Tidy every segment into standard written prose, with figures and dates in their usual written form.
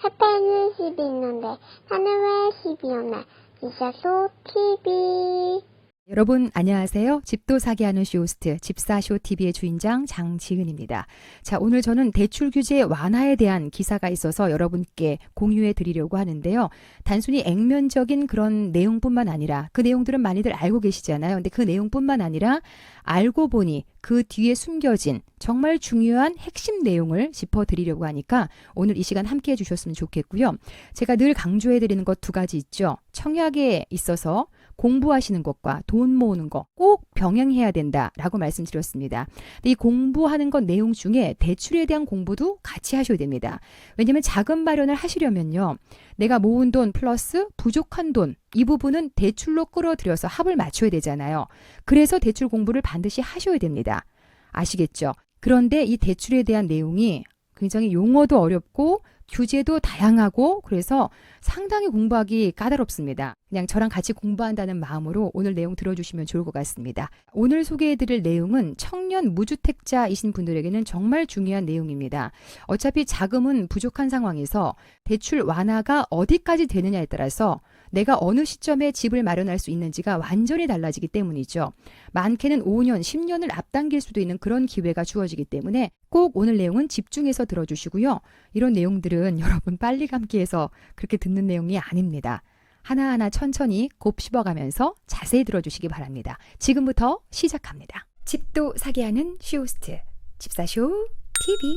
페페는 10이 있는데 나는 왜 10이 없나? 기사쇼 TV. 여러분 안녕하세요. 집도 사게 하는 쇼호스트 집사쇼TV의 주인장 장지은입니다. 자, 오늘 저는 대출 규제 완화에 대한 기사가 있어서 여러분께 공유해 드리려고 하는데요. 단순히 액면적인 그런 내용뿐만 아니라 그 내용들은 많이들 알고 계시잖아요. 근데 그 내용뿐만 아니라 알고 보니 그 뒤에 숨겨진 정말 중요한 핵심 내용을 짚어드리려고 하니까 오늘 이 시간 함께 해주셨으면 좋겠고요. 제가 늘 강조해 드리는 것 두 가지 있죠. 청약에 있어서 공부하시는 것과 돈 모으는 거 꼭 병행해야 된다라고 말씀드렸습니다. 근데 이 공부하는 것 내용 중에 대출에 대한 공부도 같이 하셔야 됩니다. 왜냐하면 자금 마련을 하시려면요. 내가 모은 돈 플러스 부족한 돈 이 부분은 대출로 끌어들여서 합을 맞춰야 되잖아요. 그래서 대출 공부를 반드시 하셔야 됩니다. 아시겠죠? 그런데 이 대출에 대한 내용이 굉장히 용어도 어렵고 규제도 다양하고 그래서 상당히 공부하기 까다롭습니다. 그냥 저랑 같이 공부한다는 마음으로 오늘 내용 들어주시면 좋을 것 같습니다. 오늘 소개해드릴 내용은 청년 무주택자이신 분들에게는 정말 중요한 내용입니다. 어차피 자금은 부족한 상황에서 대출 완화가 어디까지 되느냐에 따라서 내가 어느 시점에 집을 마련할 수 있는지가 완전히 달라지기 때문이죠. 많게는 5년, 10년을 앞당길 수도 있는 그런 기회가 주어지기 때문에 꼭 오늘 내용은 집중해서 들어주시고요. 이런 내용들은 여러분 빨리 감기해서 그렇게 듣는 내용이 아닙니다. 하나하나 천천히 곱씹어가면서 자세히 들어주시기 바랍니다. 지금부터 시작합니다. 집도 사게 하는 쇼호스트 집사쇼 TV.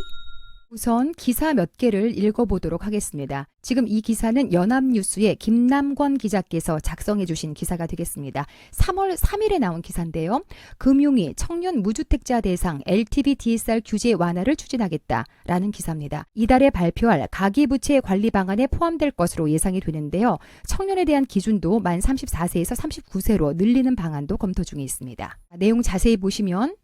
우선 기사 몇 개를 읽어보도록 하겠습니다. 지금 이 기사는 연합뉴스의 김남권 기자께서 작성해 주신 기사가 되겠습니다. 3월 3일에 나온 기사인데요. 금융위 청년 무주택자 대상 LTV DSR 규제 완화를 추진하겠다라는 기사입니다. 이달에 발표할 가계부채 관리 방안에 포함될 것으로 예상이 되는데요. 청년에 대한 기준도 만 34세에서 39세로 늘리는 방안도 검토 중에 있습니다. 내용 자세히 보시면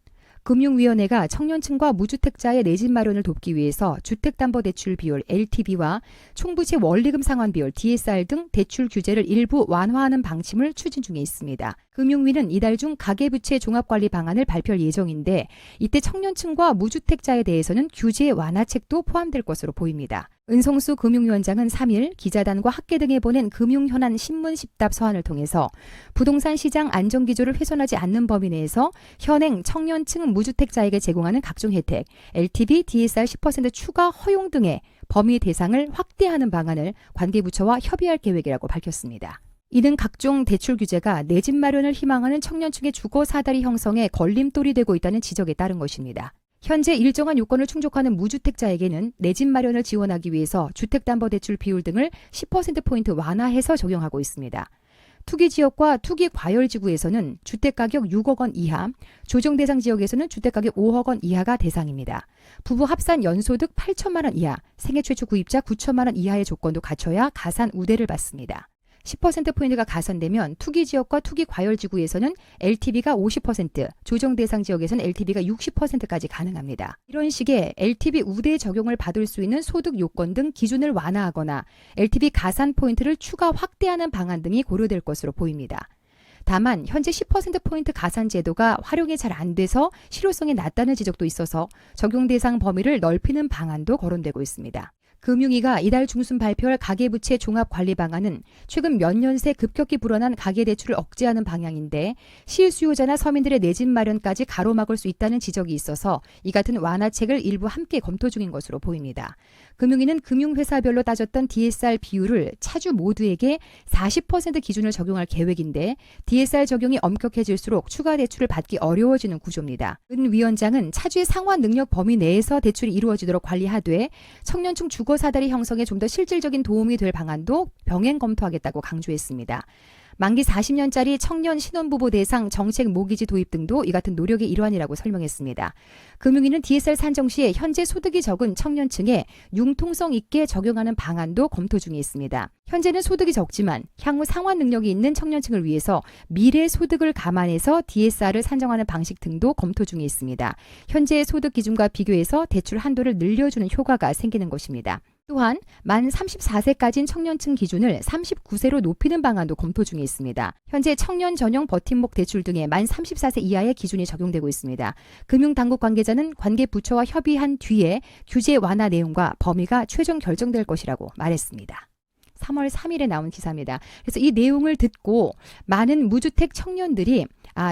금융위원회가 청년층과 무주택자의 내 집 마련을 돕기 위해서 주택담보대출 비율 LTV와 총부채 원리금 상환 비율 DSR 등 대출 규제를 일부 완화하는 방침을 추진 중에 있습니다. 금융위는 이달 중 가계부채 종합관리 방안을 발표할 예정인데 이때 청년층과 무주택자에 대해서는 규제 완화책도 포함될 것으로 보입니다. 은성수 금융위원장은 3일 기자단과 학계 등에 보낸 금융현안 신문 십답 서한을 통해서 부동산 시장 안정기조를 훼손하지 않는 범위 내에서 현행 청년층 무주택자에게 제공하는 각종 혜택, LTV, DSR 10% 추가 허용 등의 범위 대상을 확대하는 방안을 관계부처와 협의할 계획이라고 밝혔습니다. 이는 각종 대출 규제가 내 집 마련을 희망하는 청년층의 주거 사다리 형성에 걸림돌이 되고 있다는 지적에 따른 것입니다. 현재 일정한 요건을 충족하는 무주택자에게는 내 집 마련을 지원하기 위해서 주택담보대출 비율 등을 10%포인트 완화해서 적용하고 있습니다. 투기지역과 투기과열지구에서는 주택가격 6억 원 이하, 조정대상 지역에서는 주택가격 5억 원 이하가 대상입니다. 부부 합산 연소득 8천만 원 이하, 생애 최초 구입자 9천만 원 이하의 조건도 갖춰야 가산 우대를 받습니다. 10%포인트가 가산되면 투기지역과 투기과열지구에서는 LTV가 50%, 조정대상 지역에서는 LTV가 60%까지 가능합니다. 이런 식의 LTV 우대 적용을 받을 수 있는 소득 요건 등 기준을 완화하거나 LTV 가산 포인트를 추가 확대하는 방안 등이 고려될 것으로 보입니다. 다만 현재 10%포인트 가산 제도가 활용이 잘 안 돼서 실효성이 낮다는 지적도 있어서 적용 대상 범위를 넓히는 방안도 거론되고 있습니다. 금융위가 이달 중순 발표할 가계부채 종합관리 방안은 최근 몇 년 새 급격히 불어난 가계대출을 억제하는 방향인데 실수요자나 서민들의 내 집 마련까지 가로막을 수 있다는 지적이 있어서 이 같은 완화책을 일부 함께 검토 중인 것으로 보입니다. 금융위는 금융회사별로 따졌던 DSR 비율을 차주 모두에게 40% 기준을 적용할 계획인데 DSR 적용이 엄격해질수록 추가 대출을 받기 어려워지는 구조입니다. 은 위원장은 차주의 상환 능력 범위 내에서 대출이 이루어지도록 관리하되 청년층 주거 사다리 형성에 좀 더 실질적인 도움이 될 방안도 병행 검토하겠다고 강조했습니다. 만기 40년짜리 청년 신혼부부 대상 정책 모기지 도입 등도 이 같은 노력의 일환이라고 설명했습니다. 금융위는 DSR 산정 시에 현재 소득이 적은 청년층에 융통성 있게 적용하는 방안도 검토 중에 있습니다. 현재는 소득이 적지만 향후 상환 능력이 있는 청년층을 위해서 미래 소득을 감안해서 DSR을 산정하는 방식 등도 검토 중에 있습니다. 현재의 소득 기준과 비교해서 대출 한도를 늘려주는 효과가 생기는 것입니다. 또한 만 34세까지인 청년층 기준을 39세로 높이는 방안도 검토 중에 있습니다. 현재 청년 전용 버팀목 대출 등의 만 34세 이하의 기준이 적용되고 있습니다. 금융당국 관계자는 관계 부처와 협의한 뒤에 규제 완화 내용과 범위가 최종 결정될 것이라고 말했습니다. 3월 3일에 나온 기사입니다. 그래서 이 내용을 듣고 많은 무주택 청년들이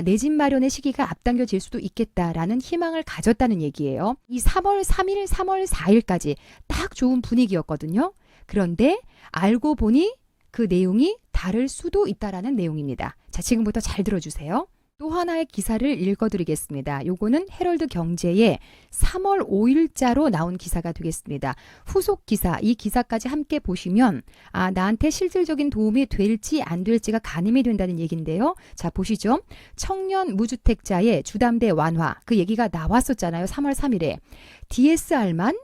내 집 마련의 시기가 앞당겨질 수도 있겠다라는 희망을 가졌다는 얘기예요. 이 3월 3일, 3월 4일까지 딱 좋은 분위기였거든요. 그런데 알고 보니 그 내용이 다를 수도 있다라는 내용입니다. 자, 지금부터 잘 들어주세요. 또 하나의 기사를 읽어드리겠습니다. 요거는 헤럴드 경제의 3월 5일자로 나온 기사가 되겠습니다. 후속 기사, 이 기사까지 함께 보시면 나한테 실질적인 도움이 될지 안 될지가 가늠이 된다는 얘기인데요. 자, 보시죠. 청년 무주택자의 주담대 완화, 그 얘기가 나왔었잖아요. 3월 3일에. DSR만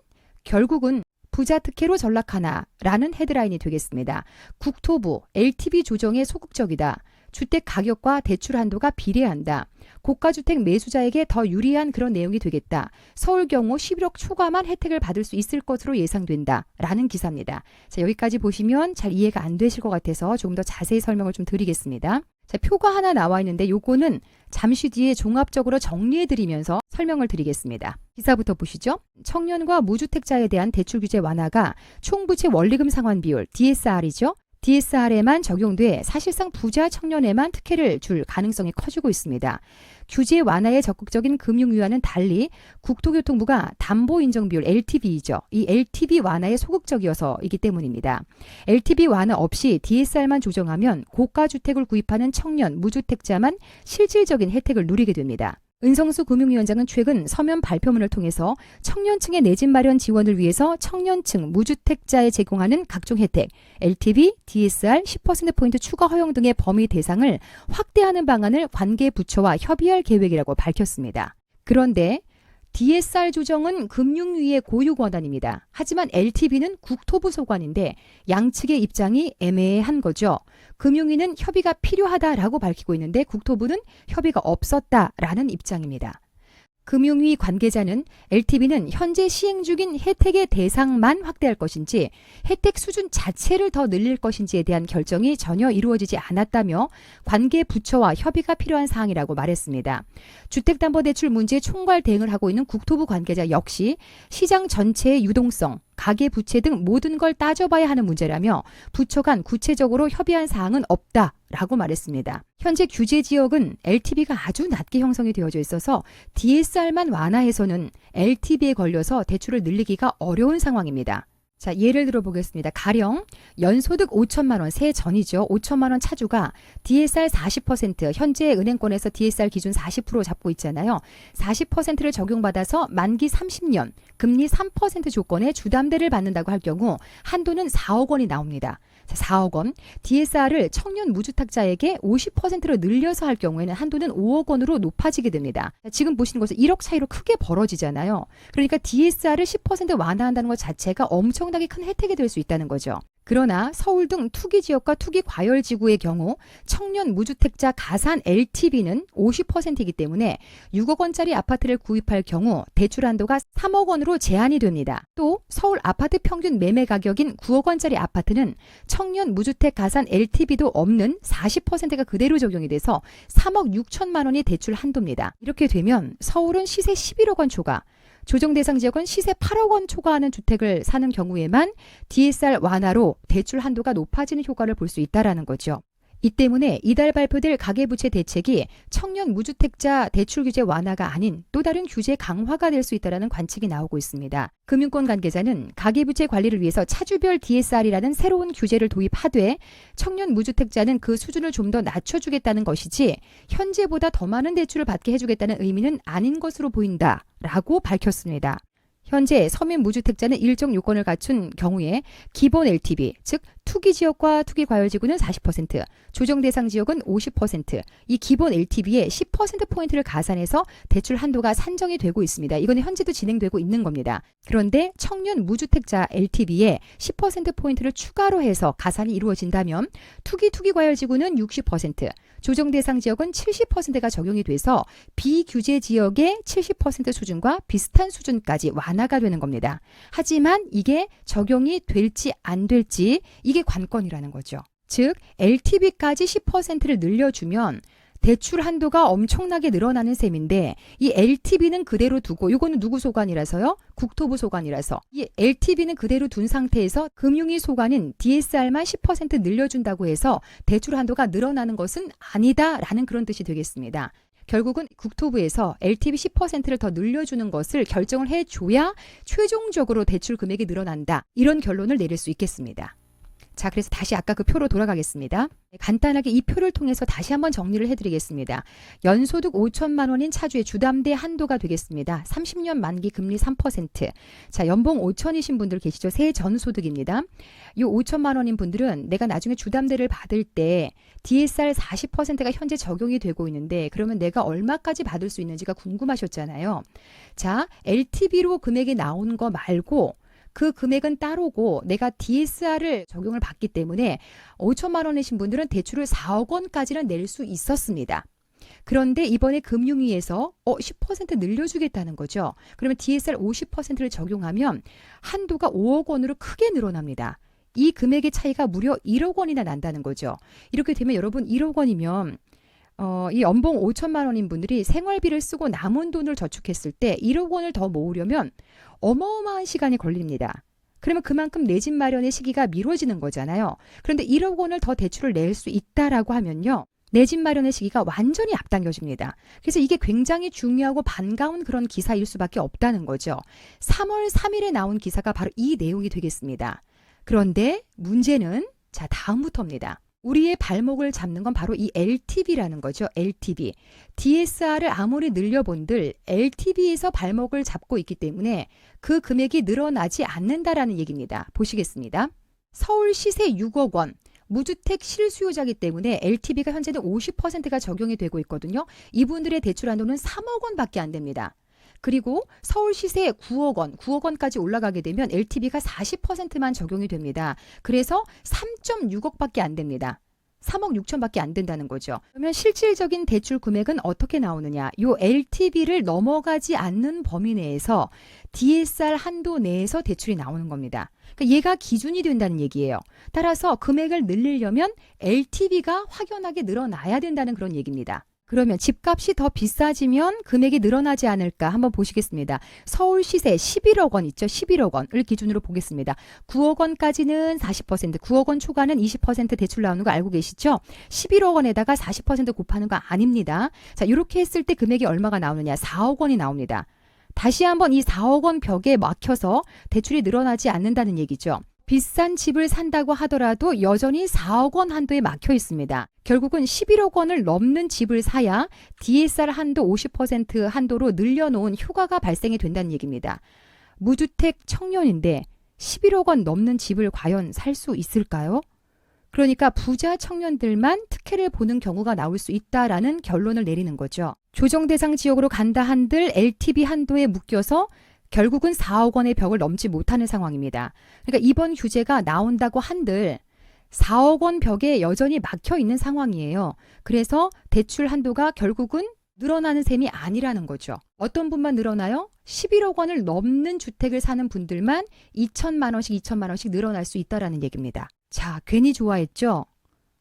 결국은 부자 특혜로 전락하나라는 헤드라인이 되겠습니다. 국토부, LTV 조정에 소극적이다. 주택 가격과 대출 한도가 비례한다. 고가주택 매수자에게 더 유리한 그런 내용이 되겠다. 서울 경우 11억 초과만 혜택을 받을 수 있을 것으로 예상된다. 라는 기사입니다. 자, 여기까지 보시면 잘 이해가 안 되실 것 같아서 조금 더 자세히 설명을 좀 드리겠습니다. 자, 표가 하나 나와 있는데 요거는 잠시 뒤에 종합적으로 정리해드리면서 설명을 드리겠습니다. 기사부터 보시죠. 청년과 무주택자에 대한 대출 규제 완화가 총부채 원리금 상환 비율 DSR이죠. DSR에만 적용돼 사실상 부자 청년에만 특혜를 줄 가능성이 커지고 있습니다. 규제 완화에 적극적인 금융위와는 달리 국토교통부가 담보인정비율 LTV이죠. 이 LTV 완화에 소극적이어서이기 때문입니다. LTV 완화 없이 DSR만 조정하면 고가주택을 구입하는 청년, 무주택자만 실질적인 혜택을 누리게 됩니다. 은성수 금융위원장은 최근 서면 발표문을 통해서 청년층의 내 집 마련 지원을 위해서 청년층 무주택자에 제공하는 각종 혜택, LTV, DSR 10%포인트 추가 허용 등의 범위 대상을 확대하는 방안을 관계 부처와 협의할 계획이라고 밝혔습니다. 그런데 DSR 조정은 금융위의 고유 권한입니다. 하지만 LTV는 국토부 소관인데 양측의 입장이 애매한 거죠. 금융위는 협의가 필요하다라고 밝히고 있는데 국토부는 협의가 없었다라는 입장입니다. 금융위 관계자는 LTV는 현재 시행 중인 혜택의 대상만 확대할 것인지 혜택 수준 자체를 더 늘릴 것인지에 대한 결정이 전혀 이루어지지 않았다며 관계 부처와 협의가 필요한 사항이라고 말했습니다. 주택담보대출 문제에 총괄 대응을 하고 있는 국토부 관계자 역시 시장 전체의 유동성, 가계부채 등 모든 걸 따져봐야 하는 문제라며 부처 간 구체적으로 협의한 사항은 없다라고 말했습니다. 현재 규제 지역은 LTV가 아주 낮게 형성이 되어져 있어서 DSR만 완화해서는 LTV에 걸려서 대출을 늘리기가 어려운 상황입니다. 자, 예를 들어 보겠습니다. 가령 연소득 5천만 원, 세 전이죠. 5천만 원 차주가 DSR 40%, 현재 은행권에서 DSR 기준 40% 잡고 있잖아요. 40%를 적용받아서 만기 30년, 금리 3% 조건에 주담대를 받는다고 할 경우 한도는 4억 원이 나옵니다. 4억 원, DSR을 청년 무주택자에게 50%로 늘려서 할 경우에는 한도는 5억 원으로 높아지게 됩니다. 지금 보시는 것은 1억 차이로 크게 벌어지잖아요. 그러니까 DSR을 10% 완화한다는 것 자체가 엄청나게 큰 혜택이 될 수 있다는 거죠. 그러나 서울 등 투기 지역과 투기 과열 지구의 경우 청년 무주택자 가산 LTV는 50%이기 때문에 6억 원짜리 아파트를 구입할 경우 대출 한도가 3억 원으로 제한이 됩니다. 또 서울 아파트 평균 매매 가격인 9억 원짜리 아파트는 청년 무주택 가산 LTV도 없는 40%가 그대로 적용이 돼서 3억 6천만 원이 대출 한도입니다. 이렇게 되면 서울은 시세 11억 원 초과, 조정 대상 지역은 시세 8억 원 초과하는 주택을 사는 경우에만 DSR 완화로 대출 한도가 높아지는 효과를 볼 수 있다는 거죠. 이 때문에 이달 발표될 가계부채 대책이 청년 무주택자 대출 규제 완화가 아닌 또 다른 규제 강화가 될 수 있다는 관측이 나오고 있습니다. 금융권 관계자는 가계부채 관리를 위해서 차주별 DSR이라는 새로운 규제를 도입하되 청년 무주택자는 그 수준을 좀 더 낮춰주겠다는 것이지 현재보다 더 많은 대출을 받게 해주겠다는 의미는 아닌 것으로 보인다라고 밝혔습니다. 현재 서민 무주택자는 일정 요건을 갖춘 경우에 기본 LTV, 즉 투기 지역과 투기 과열 지구는 40%, 조정 대상 지역은 50%, 이 기본 LTV에 10%포인트를 가산해서 대출 한도가 산정이 되고 있습니다. 이거는 현재도 진행되고 있는 겁니다. 그런데 청년 무주택자 LTV에 10%포인트를 추가로 해서 가산이 이루어진다면 투기 과열 지구는 60%, 조정 대상 지역은 70%가 적용이 돼서 비규제 지역의 70% 수준과 비슷한 수준까지 완화가 되는 겁니다. 하지만 이게 적용이 될지 안 될지 이게 관건이라는 거죠. 즉 LTV까지 10%를 늘려주면 대출 한도가 엄청나게 늘어나는 셈인데 이 LTV는 그대로 두고 이거는 누구 소관이라서요? 국토부 소관이라서 이 LTV는 그대로 둔 상태에서 금융위 소관인 DSR만 10% 늘려준다고 해서 대출 한도가 늘어나는 것은 아니다라는 그런 뜻이 되겠습니다. 결국은 국토부에서 LTV 10%를 더 늘려주는 것을 결정을 해줘야 최종적으로 대출 금액이 늘어난다. 이런 결론을 내릴 수 있겠습니다. 자, 그래서 다시 아까 그 표로 돌아가겠습니다. 간단하게 이 표를 통해서 다시 한번 정리를 해드리겠습니다. 연소득 5천만 원인 차주의 주담대 한도가 되겠습니다. 30년 만기 금리 3%. 자, 연봉 5천이신 분들 계시죠? 세전소득입니다. 이 5천만 원인 분들은 내가 나중에 주담대를 받을 때 DSR 40%가 현재 적용이 되고 있는데 그러면 내가 얼마까지 받을 수 있는지가 궁금하셨잖아요. 자, LTV로 금액이 나오는 거 말고 그 금액은 따로고 내가 DSR을 적용을 받기 때문에 5천만 원이신 분들은 대출을 4억 원까지는 낼 수 있었습니다. 그런데 이번에 금융위에서 10% 늘려주겠다는 거죠. 그러면 DSR 50%를 적용하면 한도가 5억 원으로 크게 늘어납니다. 이 금액의 차이가 무려 1억 원이나 난다는 거죠. 이렇게 되면 여러분 1억 원이면 이 연봉 5천만 원인 분들이 생활비를 쓰고 남은 돈을 저축했을 때 1억 원을 더 모으려면 어마어마한 시간이 걸립니다. 그러면 그만큼 내 집 마련의 시기가 미뤄지는 거잖아요. 그런데 1억 원을 더 대출을 낼 수 있다라고 하면요. 내 집 마련의 시기가 완전히 앞당겨집니다. 그래서 이게 굉장히 중요하고 반가운 그런 기사일 수밖에 없다는 거죠. 3월 3일에 나온 기사가 바로 이 내용이 되겠습니다. 그런데 문제는 자, 다음부터입니다. 우리의 발목을 잡는 건 바로 이 LTV라는 거죠. LTV. DSR을 아무리 늘려본들 LTV에서 발목을 잡고 있기 때문에 그 금액이 늘어나지 않는다라는 얘기입니다. 보시겠습니다. 서울 시세 6억 원. 무주택 실수요자이기 때문에 LTV가 현재는 50%가 적용이 되고 있거든요. 이분들의 대출 한도는 3억 원밖에 안 됩니다. 그리고 서울 시세 9억 원, 9억 원까지 올라가게 되면 LTV가 40%만 적용이 됩니다. 그래서 3.6억밖에 안 됩니다. 3억 6천밖에 안 된다는 거죠. 그러면 실질적인 대출 금액은 어떻게 나오느냐? 이 LTV를 넘어가지 않는 범위 내에서 DSR 한도 내에서 대출이 나오는 겁니다. 그러니까 얘가 기준이 된다는 얘기예요. 따라서 금액을 늘리려면 LTV가 확연하게 늘어나야 된다는 그런 얘기입니다. 그러면 집값이 더 비싸지면 금액이 늘어나지 않을까 한번 보시겠습니다. 서울 시세 11억 원 있죠. 11억 원을 기준으로 보겠습니다. 9억 원까지는 40%, 9억 원 초과는 20% 대출 나오는 거 알고 계시죠? 11억 원에다가 40% 곱하는 거 아닙니다. 자, 이렇게 했을 때 금액이 얼마가 나오느냐? 4억 원이 나옵니다. 다시 한번 이 4억 원 벽에 막혀서 대출이 늘어나지 않는다는 얘기죠. 비싼 집을 산다고 하더라도 여전히 4억 원 한도에 막혀 있습니다. 결국은 11억 원을 넘는 집을 사야 DSR 한도 50% 한도로 늘려놓은 효과가 발생이 된다는 얘기입니다. 무주택 청년인데 11억 원 넘는 집을 과연 살 수 있을까요? 그러니까 부자 청년들만 특혜를 보는 경우가 나올 수 있다라는 결론을 내리는 거죠. 조정 대상 지역으로 간다 한들 LTV 한도에 묶여서 결국은 4억 원의 벽을 넘지 못하는 상황입니다. 그러니까 이번 규제가 나온다고 한들 4억 원 벽에 여전히 막혀 있는 상황이에요. 그래서 대출 한도가 결국은 늘어나는 셈이 아니라는 거죠. 어떤 분만 늘어나요? 11억 원을 넘는 주택을 사는 분들만 2천만 원씩 늘어날 수 있다라는 얘기입니다. 자, 괜히 좋아했죠?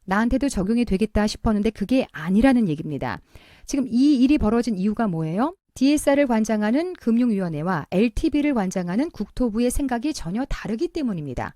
나한테도 적용이 되겠다 싶었는데 그게 아니라는 얘기입니다. 지금 이 일이 벌어진 이유가 뭐예요? DSR을 관장하는 금융위원회와 LTV를 관장하는 국토부의 생각이 전혀 다르기 때문입니다.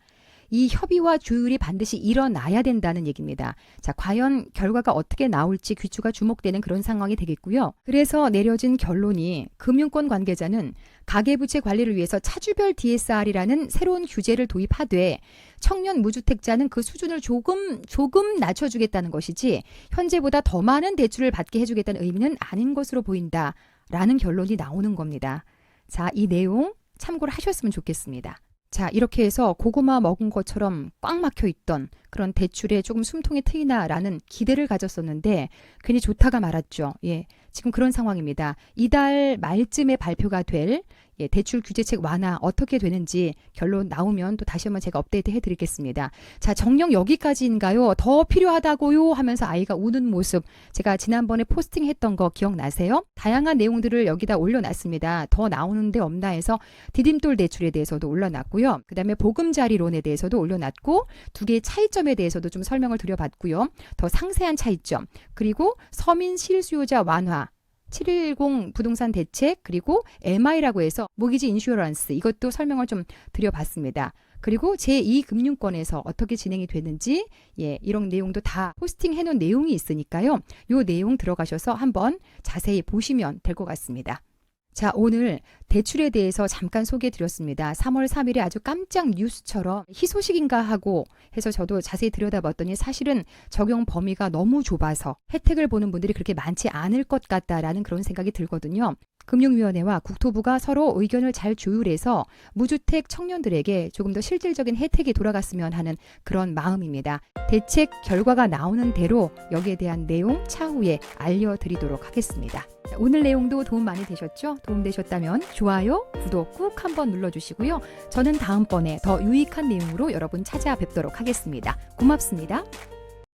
이 협의와 조율이 반드시 일어나야 된다는 얘기입니다. 자, 과연 결과가 어떻게 나올지 귀추가 주목되는 그런 상황이 되겠고요. 그래서 내려진 결론이 금융권 관계자는 가계부채 관리를 위해서 차주별 DSR이라는 새로운 규제를 도입하되 청년 무주택자는 그 수준을 조금 낮춰주겠다는 것이지 현재보다 더 많은 대출을 받게 해주겠다는 의미는 아닌 것으로 보인다라는 결론이 나오는 겁니다. 자, 이 내용 참고를 하셨으면 좋겠습니다. 자, 이렇게 해서 고구마 먹은 것처럼 꽉 막혀 있던 그런 대출에 조금 숨통이 트이나라는 기대를 가졌었는데 괜히 좋다가 말았죠. 예, 지금 그런 상황입니다. 이달 말쯤에 발표가 될 대출 규제책 완화 어떻게 되는지 결론 나오면 또 다시 한번 제가 업데이트 해드리겠습니다. 자, 정녕 여기까지인가요? 더 필요하다고요? 하면서 아이가 우는 모습 제가 지난번에 포스팅했던 거 기억나세요? 다양한 내용들을 여기다 올려놨습니다. 더 나오는데 없나 해서 디딤돌 대출에 대해서도 올려놨고요. 그 다음에 보금자리론에 대해서도 올려놨고 두 개의 차이점에 대해서도 좀 설명을 드려봤고요. 더 상세한 차이점 그리고 서민 실수요자 완화 710 부동산 대책 그리고 MI라고 해서 모기지 인슈어런스 이것도 설명을 좀 드려봤습니다. 그리고 제2금융권에서 어떻게 진행이 되는지 이런 내용도 다 포스팅 해놓은 내용이 있으니까요. 이 내용 들어가셔서 한번 자세히 보시면 될 것 같습니다. 자, 오늘 대출에 대해서 잠깐 소개해 드렸습니다. 3월 3일에 아주 깜짝 뉴스처럼 희소식인가 하고 해서 저도 자세히 들여다봤더니 사실은 적용 범위가 너무 좁아서 혜택을 보는 분들이 그렇게 많지 않을 것 같다라는 그런 생각이 들거든요. 금융위원회와 국토부가 서로 의견을 잘 조율해서 무주택 청년들에게 조금 더 실질적인 혜택이 돌아갔으면 하는 그런 마음입니다. 대책 결과가 나오는 대로 여기에 대한 내용 차후에 알려드리도록 하겠습니다. 오늘 내용도 도움 많이 되셨죠? 도움 되셨다면 좋아요, 구독 꾹 한번 눌러주시고요. 저는 다음번에 더 유익한 내용으로 여러분 찾아뵙도록 하겠습니다. 고맙습니다.